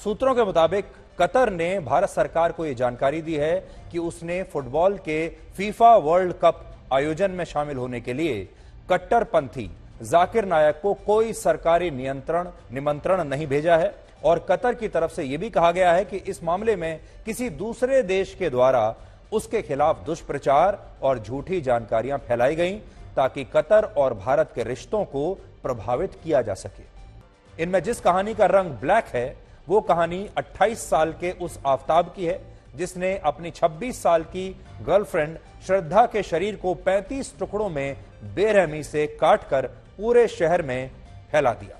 सूत्रों के मुताबिक कतर ने भारत सरकार को यह जानकारी दी है कि उसने फुटबॉल के फीफा वर्ल्ड कप आयोजन में शामिल होने के लिए कट्टरपंथी जाकिर नायक को कोई सरकारी निमंत्रण नहीं भेजा है और कतर की तरफ से यह भी कहा गया है कि इस मामले में किसी दूसरे देश के द्वारा उसके खिलाफ दुष्प्रचार और झूठी जानकारियां फैलाई गईं ताकि कतर और भारत के रिश्तों को प्रभावित किया जा सके। इनमें जिस कहानी का रंग ब्लैक है वो कहानी 28 साल के उस आफताब की है जिसने अपनी 26 साल की गर्लफ्रेंड श्रद्धा के शरीर को 35 टुकड़ों में बेरहमी से काटकर पूरे शहर में फैला दिया।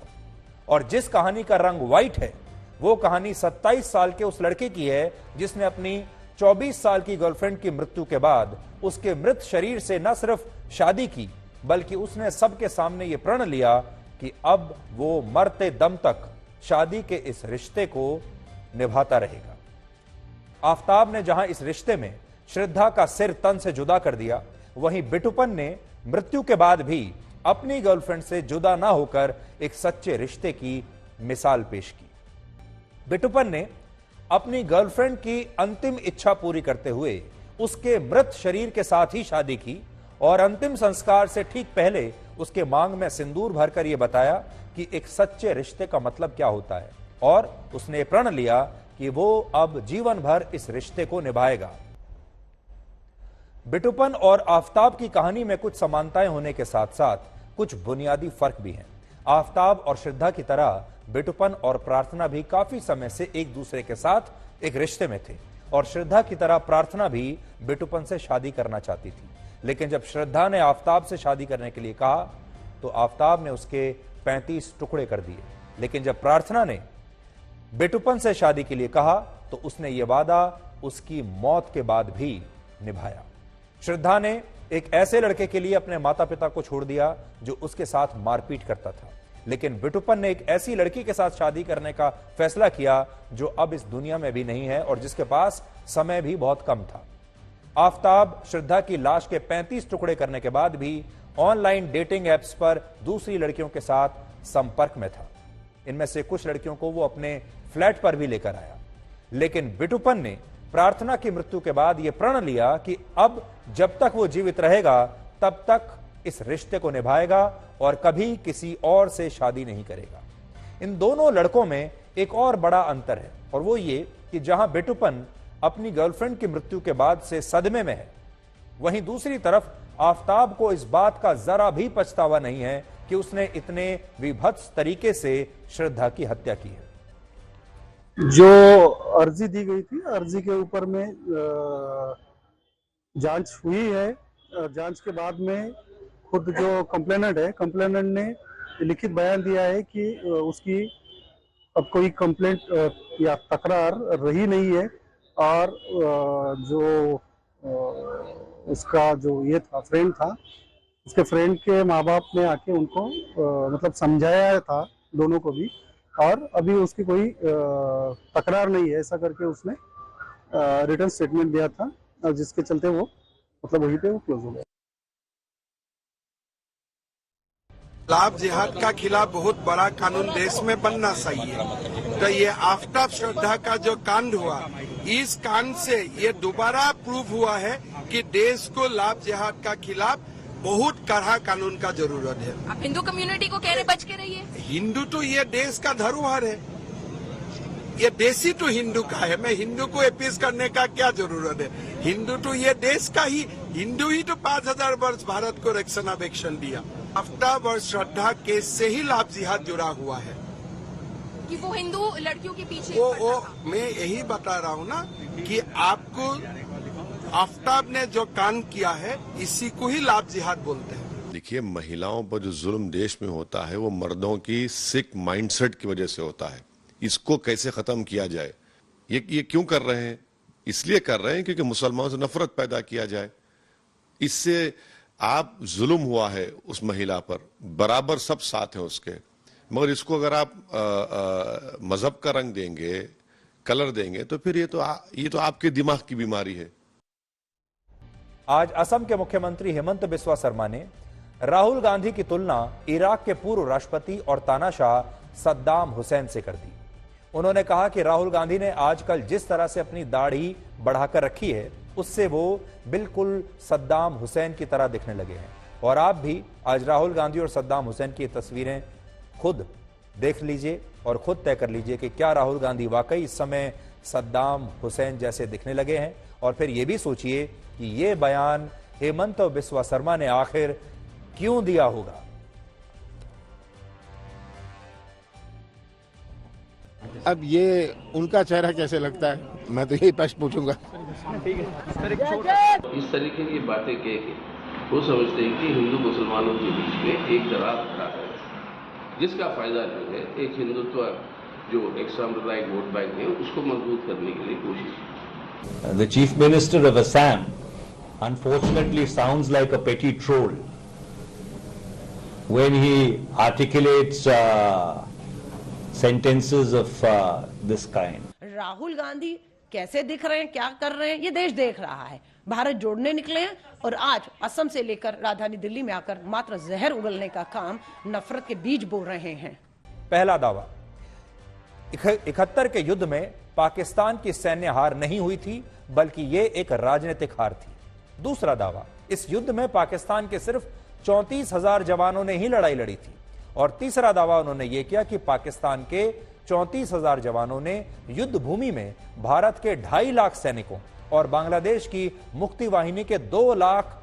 और जिस कहानी का रंग व्हाइट है वो कहानी 27 साल के उस लड़के की है जिसने अपनी 24 साल की गर्लफ्रेंड की मृत्यु के बाद उसके मृत शरीर से न सिर्फ शादी की बल्कि उसने सबके सामने यह प्रण लिया कि अब वो मरते दम तक शादी के इस रिश्ते को निभाता रहेगा। आफताब ने जहां इस रिश्ते में श्रद्धा का सिर तन से जुदा कर दिया, वहीं बिटुपन ने मृत्यु के बाद भी अपनी गर्लफ्रेंड से जुदा ना होकर एक सच्चे रिश्ते की मिसाल पेश की। बिटुपन ने अपनी गर्लफ्रेंड की अंतिम इच्छा पूरी करते हुए उसके मृत शरीर के साथ ही शादी की और अंतिम संस्कार से ठीक पहले उसके मांग में सिंदूर भरकर यह बताया कि एक सच्चे रिश्ते का मतलब क्या होता है और उसने प्रण लिया कि वो अब जीवन भर इस रिश्ते को निभाएगा। बिटुपन और आफताब की कहानी में कुछ समानताएं होने के साथ साथ कुछ बुनियादी फर्क भी हैं। आफताब और श्रद्धा की तरह बिटुपन और प्रार्थना भी काफी समय से एक दूसरे के साथ एक रिश्ते में थे और श्रद्धा की तरह प्रार्थना भी बिटुपन से शादी करना चाहती थी। लेकिन जब श्रद्धा ने आफताब से शादी करने के लिए कहा तो आफताब ने उसके 35 टुकड़े कर दिए, लेकिन जब प्रार्थना ने बिटुपन से शादी के लिए कहा तो उसने यह वादा उसकी मौत के बाद भी निभाया। श्रद्धा ने एक ऐसे लड़के के लिए अपने माता पिता को छोड़ दिया जो उसके साथ मारपीट करता था, लेकिन बिटुपन ने एक ऐसी लड़की के साथ शादी करने का फैसला किया जो अब इस दुनिया में भी नहीं है और जिसके पास समय भी बहुत कम था। आफताब श्रद्धा की लाश के 35 टुकड़े करने के बाद भी ऑनलाइन डेटिंग एप्स पर दूसरी लड़कियों के साथ संपर्क में था। इनमें से कुछ लड़कियों को वो अपने फ्लैट पर भी लेकर आया, लेकिन बिटुपन ने प्रार्थना की मृत्यु के बाद यह प्रण लिया कि अब जब तक वो जीवित रहेगा तब तक इस रिश्ते को निभाएगा और कभी किसी और से शादी नहीं करेगा। इन दोनों लड़कों में एक और बड़ा अंतर है और वो ये कि जहां बिटुपन अपनी गर्लफ्रेंड की मृत्यु के बाद से सदमे में है, वहीं दूसरी तरफ आफताब को इस बात का जरा भी पछतावा नहीं है कि उसने इतने विभत्स तरीके से श्रद्धा की हत्या की है। जो अर्जी दी गई थी, अर्जी के ऊपर में जांच हुई है। जांच के बाद में खुद जो कंप्लेनेंट ने लिखित बयान दिया है कि उसकी अब कोई कंप्लेंट या तकरार रही नहीं है और जो उसका जो ये था फ्रेंड था, उसके फ्रेंड के माँ बाप ने आके उनको मतलब समझाया था दोनों को भी और अभी उसकी कोई तकरार नहीं है, ऐसा करके उसने रिटर्न स्टेटमेंट दिया था और जिसके चलते वो मतलब वहीं पे वो क्लोज हो गया। लाभ जिहाद का खिलाफ बहुत बड़ा कानून देश में बनना चाहिए। तो ये आफताब श्रद्धा का जो कांड हुआ, इस कांड से ये दोबारा प्रूव हुआ है कि देश को लाभ जिहाद का खिलाफ बहुत कड़ा कानून का जरूरत है। आप हिंदू कम्युनिटी को कह रहे बच के रहिए। हिंदू तो ये देश का धरोहर है, ये देश ही तो हिंदू का है। मैं हिंदू को अपीज करने का क्या जरूरत है? हिंदू तो ये देश का ही, हिंदू ही तो 5000 वर्ष भारत को रक्षणाबेक्षण दिया। आफताब और श्रद्धा केस से ही लाभ जिहाद जुड़ा हुआ है कि वो हिंदू लड़कियों के पीछे वो मैं यही बता रहा हूँ ना कि आपको आफताब ने जो काम किया है इसी को ही लाभ जिहाद बोलते हैं। देखिए, महिलाओं पर जो जुल्म देश में होता है वो मर्दों की सिक माइंडसेट की वजह से होता है। इसको कैसे खत्म किया जाए, ये क्यों कर रहे हैं? इसलिए कर रहे हैं क्योंकि मुसलमानों से नफरत पैदा किया जाए। इससे आप जुल्म हुआ है उस महिला पर, बराबर सब साथ हैं उसके, मगर इसको अगर आप मजहब का रंग देंगे, कलर देंगे, तो फिर ये तो आपके दिमाग की बीमारी है। आज असम के मुख्यमंत्री हेमंत बिस्वा शर्मा ने राहुल गांधी की तुलना इराक के पूर्व राष्ट्रपति और तानाशाह सद्दाम हुसैन से कर दी। उन्होंने कहा कि राहुल गांधी ने आजकल जिस तरह से अपनी दाढ़ी बढ़ाकर रखी है उससे वो बिल्कुल सद्दाम हुसैन की तरह दिखने लगे हैं। और आप भी आज राहुल गांधी और सद्दाम हुसैन की तस्वीरें खुद देख लीजिए और खुद तय कर लीजिए कि क्या राहुल गांधी वाकई इस समय सद्दाम हुसैन जैसे दिखने लगे हैं। और फिर यह भी सोचिए कि यह बयान हेमंत बिस्वा शर्मा ने आखिर क्यों दिया होगा। अब ये उनका चेहरा कैसे लगता है, मैं तो यही प्रश्न पूछूंगा। इस तरीके की बातें कह के वो समझते हैं कि हिंदू मुसलमानों के बीच में एक दरार खड़ा है, जिसका फायदा जो है एक हिंदुत्व जो एक सांप्रदायिक वोट बैंक है उसको मजबूत करने के लिए कोशिश। The Chief Minister of Assam unfortunately sounds like a petty troll when he articulates sentences of this kind. Rahul Gandhi कैसे दिख रहे हैं, क्या कर रहे हैं, ये देश देख रहा है। भारत जोड़ने निकले हैं और आज असम से लेकर राजधानी दिल्ली में आकर मात्र जहर उगलने का काम, नफरत के बीज बो रहे हैं। पहला दावा, 71 के युद्ध में पाकिस्तान की सैन्य हार नहीं हुई थी बल्कि यह एक राजनीतिक हार थी। दूसरा दावा, इस युद्ध में पाकिस्तान के सिर्फ 34,000 जवानों ने ही लड़ाई लड़ी थी। और तीसरा दावा उन्होंने यह किया कि पाकिस्तान के 34,000 जवानों ने युद्ध भूमि में भारत के 2.5 लाख सैनिकों और बांग्लादेश की मुक्ति वाहिनी के 2 लाख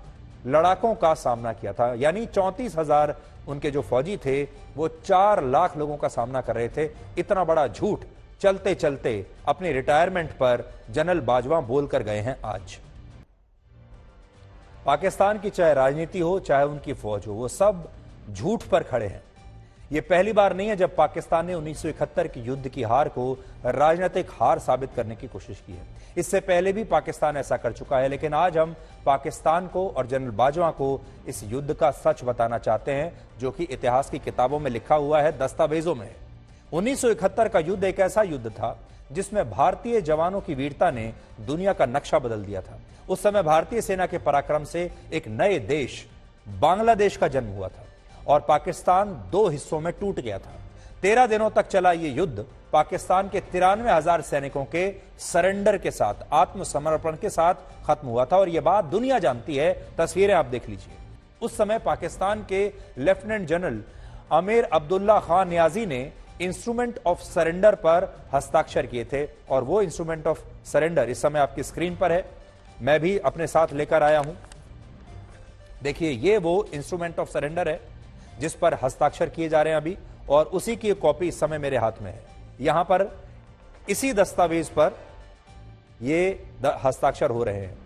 लड़ाकों का सामना किया था। यानी 34,000 उनके जो फौजी थे वो 4 लाख लोगों का सामना कर रहे थे। इतना बड़ा झूठ चलते चलते अपने रिटायरमेंट पर जनरल बाजवा बोलकर गए हैं। आज पाकिस्तान की चाहे राजनीति हो चाहे उनकी फौज हो, वो सब झूठ पर खड़े हैं। यह पहली बार नहीं है जब पाकिस्तान ने 1971 के युद्ध की हार को राजनीतिक हार साबित करने की कोशिश की है। इससे पहले भी पाकिस्तान ऐसा कर चुका है, लेकिन आज हम पाकिस्तान को और जनरल बाजवा को इस युद्ध का सच बताना चाहते हैं जो कि इतिहास की किताबों में लिखा हुआ है, दस्तावेजों में। 1971 का युद्ध एक ऐसा युद्ध था जिसमें भारतीय जवानों की वीरता ने दुनिया का नक्शा बदल दिया था। उस समय भारतीय सेना के पराक्रम से एक नए देश बांग्लादेश का जन्म हुआ था और पाकिस्तान 2 हिस्सों में टूट गया था। 13 दिनों तक चला यह युद्ध पाकिस्तान के 93,000 सैनिकों के सरेंडर के साथ, आत्मसमर्पण के साथ खत्म हुआ था। और यह बात दुनिया जानती है, तस्वीरें आप देख लीजिए। उस समय पाकिस्तान के lieutenant general Amir Abdullah Khan Niazi ने इंस्ट्रूमेंट ऑफ सरेंडर पर हस्ताक्षर किए थे और वो इंस्ट्रूमेंट ऑफ सरेंडर इस समय आपकी स्क्रीन पर है, मैं भी अपने साथ लेकर आया हूं। देखिए, ये वो इंस्ट्रूमेंट ऑफ सरेंडर है जिस पर हस्ताक्षर किए जा रहे हैं अभी, और उसी की कॉपी इस समय मेरे हाथ में है। यहां पर इसी दस्तावेज पर ये हस्ताक्षर हो रहे हैं।